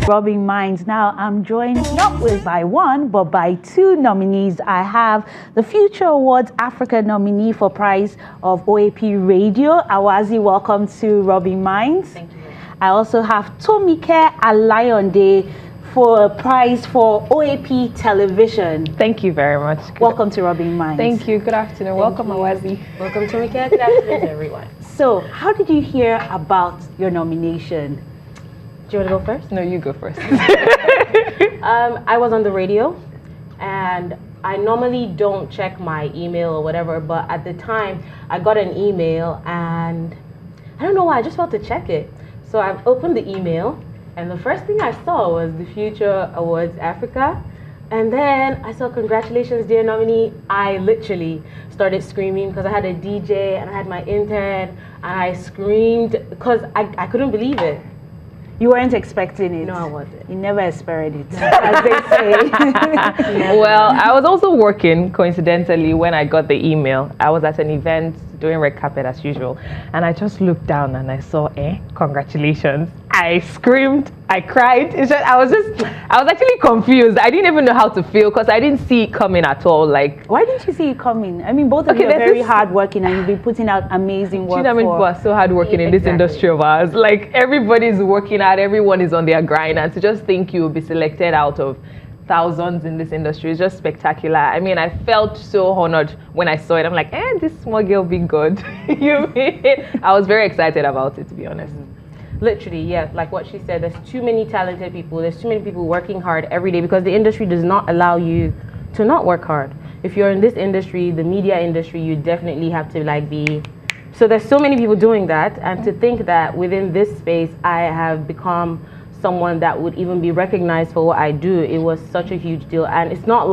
Rubbing Minds. Now, I'm joined not with by one, but by two nominees. I have the Future Awards Africa nominee for prize of OAP Radio. Awazi, welcome to Rubbing Minds. Thank you. I also have Tomike Alayonde for a prize for OAP Television. Thank you very much. Welcome to Rubbing Minds. Thank you. Good afternoon. Welcome, Awazi. Welcome to Tomike. Good afternoon, everyone. So, how did you hear about your nomination? Do you want to go first? No, you go first. I was on the radio, and I normally don't check my email or whatever, but at the time, I got an email, and I don't know why, I just felt to check it. So I opened the email, and the first thing I saw was the Future Awards Africa. And then I saw congratulations, dear nominee. I literally started screaming because I had a DJ and I had my intern, and I screamed because I couldn't believe it. You weren't expecting it. No, I wasn't. You never expected it, as they say. Well, I was also working coincidentally when I got the email. I was at an event doing red carpet as usual, and I just looked down and I saw, congratulations. I screamed, I cried. I was actually confused. I didn't even know how to feel because I didn't see it coming at all. Like, why didn't you see it coming? I mean, both of you are very hardworking, and you've been putting out amazing work. People are so hardworking in this industry of ours. Like, everybody's working out, everyone is on their grind, and to just think you will be selected out of thousands in this industry is just spectacular. I mean, I felt so honored when I saw it. I'm like, this small girl be good. You mean? I was very excited about it, to be honest. Literally, yeah, like what she said, there's too many talented people, there's too many people working hard every day because the industry does not allow you to not work hard. If you're in this industry, the media industry, you definitely have to be. So there's so many people doing that, and to think that within this space I have become someone that would even be recognized for what I do, it was such a huge deal. And it's not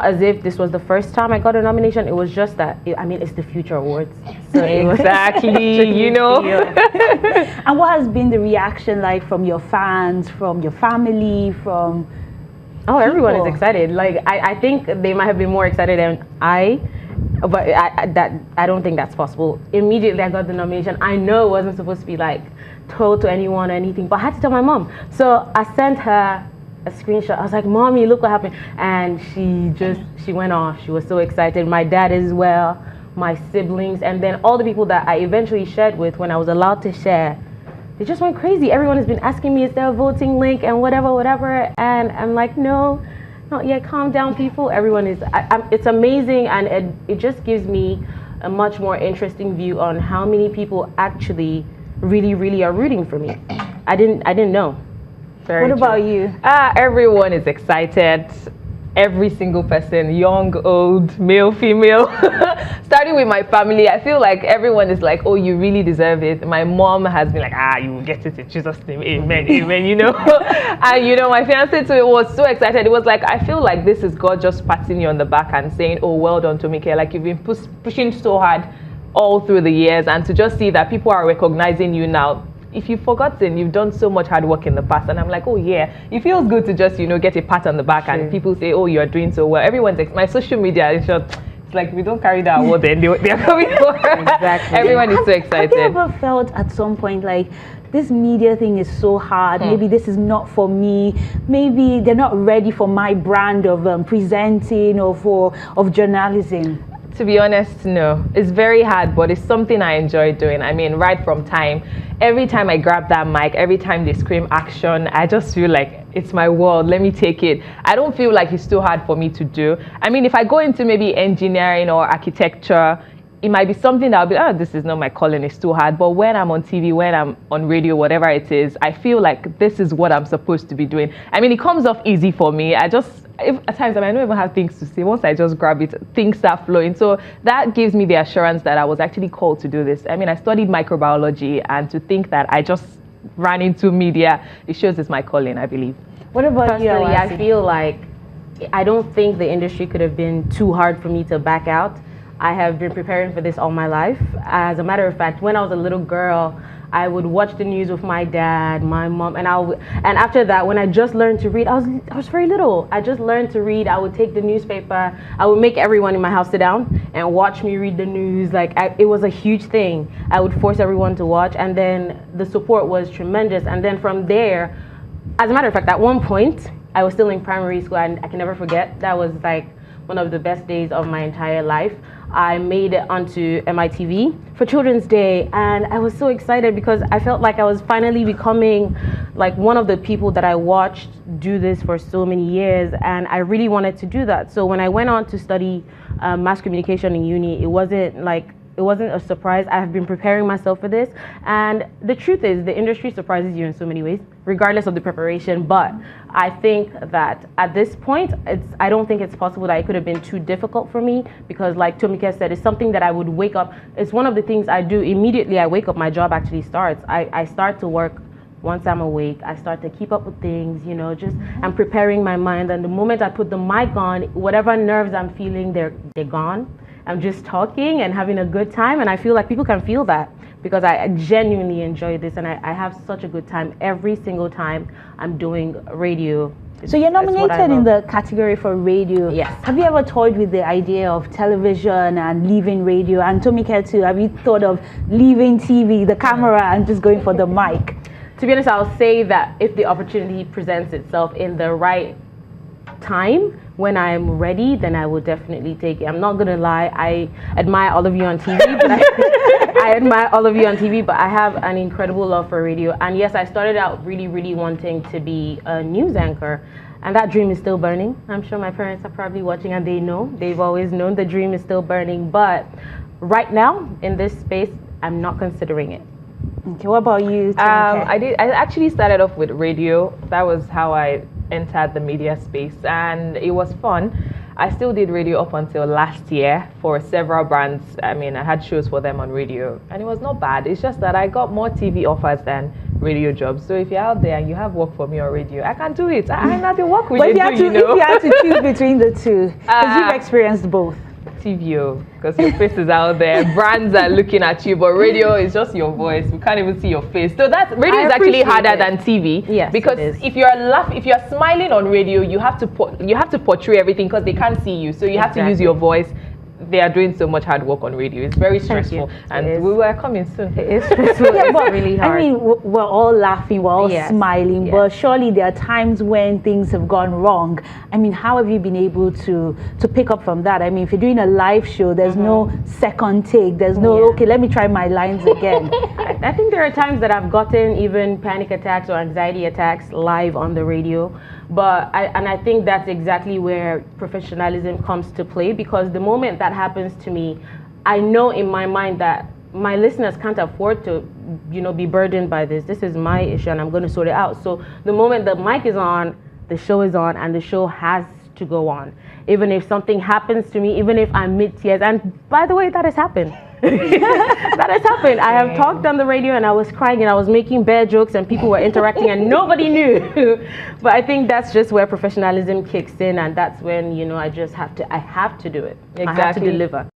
as if this was the first time I got a nomination. It was just that, it's the Future Awards. So exactly, you know. And what has been the reaction like from your fans, from your family, from everyone is excited. Like, I think they might have been more excited than but I don't think that's possible. Immediately I got the nomination. I know it wasn't supposed to be told to anyone or anything, but I had to tell my mom. So I sent her a screenshot. I was like, Mommy, look what happened. And she went off. She was so excited. My dad as well, my siblings, and then all the people that I eventually shared with when I was allowed to share. They just went crazy. Everyone has been asking me, is there a voting link and whatever. And I'm like, no, not yet. Calm down, people. Everyone is, it's amazing. And it just gives me a much more interesting view on how many people actually really, really are rooting for me. I didn't know. What about you? Everyone is excited. Every single person, young, old, male, female. Starting with my family, I feel like everyone is like, oh, you really deserve it. My mom has been like, you will get it in Jesus' name, amen, amen, you know. And my fiance too was so excited. It was like, I feel like this is God just patting you on the back and saying, oh, well done, Tomike. Like, you've been pushing so hard all through the years, and to just see that people are recognizing you now. If you've forgotten, you've done so much hard work in the past, and I'm like, oh yeah, it feels good to just get a pat on the back, and people say, oh, you're doing so well. Everyone's my social media, it's like we don't carry that award, then they're coming for. Exactly. Everyone is so excited. Have you ever felt at some point like this media thing is so hard? Maybe this is not for me. Maybe they're not ready for my brand of presenting or of journalism. To be honest, no. It's very hard, but it's something I enjoy doing. I mean, right from time. Every time I grab that mic, every time they scream action, I just feel like it's my world. Let me take it. I don't feel like it's too hard for me to do. I mean, if I go into maybe engineering or architecture, it might be something that I'll be, this is not my calling, it's too hard. But when I'm on TV, when I'm on radio, whatever it is, I feel like this is what I'm supposed to be doing. I mean, it comes off easy for me. At times I don't even have things to say. Once I just grab it, things start flowing. So that gives me the assurance that I was actually called to do this. I mean, I studied microbiology, and to think that I just ran into media, it shows it's my calling, I believe. What about you? Personally, I feel like I don't think the industry could have been too hard for me to back out. I have been preparing for this all my life. As a matter of fact, when I was a little girl, I would watch the news with my dad, my mom, and after that, when I just learned to read, I was very little. I just learned to read. I would take the newspaper. I would make everyone in my house sit down and watch me read the news. It was a huge thing. I would force everyone to watch, and then the support was tremendous. And then from there, as a matter of fact, at one point, I was still in primary school, and I can never forget. That was like one of the best days of my entire life. I made it onto MITV for Children's Day, and I was so excited because I felt like I was finally becoming like one of the people that I watched do this for so many years, and I really wanted to do that. So when I went on to study mass communication in uni, it wasn't a surprise. I have been preparing myself for this, and the truth is the industry surprises you in so many ways, regardless of the preparation. But I think that at this point, I don't think it's possible that it could have been too difficult for me, because like Tomike said, it's something that I would wake up. It's one of the things I do immediately I wake up, my job actually starts. I start to work once I'm awake. I start to keep up with things, just I'm preparing my mind, and the moment I put the mic on, whatever nerves I'm feeling, they're gone. I'm just talking and having a good time, and I feel like people can feel that because I genuinely enjoy this, and I have such a good time every single time I'm doing radio. So you're nominated in the category for radio. Yes. Have you ever toyed with the idea of television and leaving radio? And Tomike too, have you thought of leaving TV, the camera, and just going for the mic? To be honest, I'll say that if the opportunity presents itself in the right time, when I'm ready, then I will definitely take it. I'm not gonna lie, I admire all of you on TV, but I admire all of you on TV, but I have an incredible love for radio. And yes, I started out really, really wanting to be a news anchor, and that dream is still burning. I'm sure my parents are probably watching, and they've always known the dream is still burning. But right now, in this space, I'm not considering it. Okay, what about you, Tomike? I actually started off with radio. That was how I entered the media space, and it was fun. I still did radio up until last year for several brands. I mean, I had shows for them on radio, and it was not bad. It's just that I got more TV offers than radio jobs. So if you're out there and you have work for me on radio, I can do it. I have to work with But you. if you had to choose between the two, because you've experienced both. TVO, because your face is out there, brands are looking at you, but radio is just your voice. We can't even see your face. So that radio is actually harder than TV. Yes, because if you're smiling on radio, you have to portray everything because they can't see you. So you have to use your voice. They are doing so much hard work on radio. It's very stressful, and we were coming soon. It is stressful. It's really hard. I mean, we're all laughing, we're all smiling, but surely there are times when things have gone wrong. I mean, how have you been able to pick up from that? I mean, if you're doing a live show, there's no second take. There's no, okay, let me try my lines again. I think there are times that I've gotten even panic attacks or anxiety attacks live on the radio. But I think that's exactly where professionalism comes to play, because the moment that happens to me, I know in my mind that my listeners can't afford to, be burdened by this. This is my issue, and I'm going to sort it out. So the moment the mic is on, the show is on, and the show has to go on. Even if something happens to me, even if I'm mid-tears, and by the way, that has happened. That has happened. I have talked on the radio and I was crying and I was making bad jokes and people were interacting and nobody knew. But I think that's just where professionalism kicks in, and that's when, I have to do it. Exactly. I have to deliver.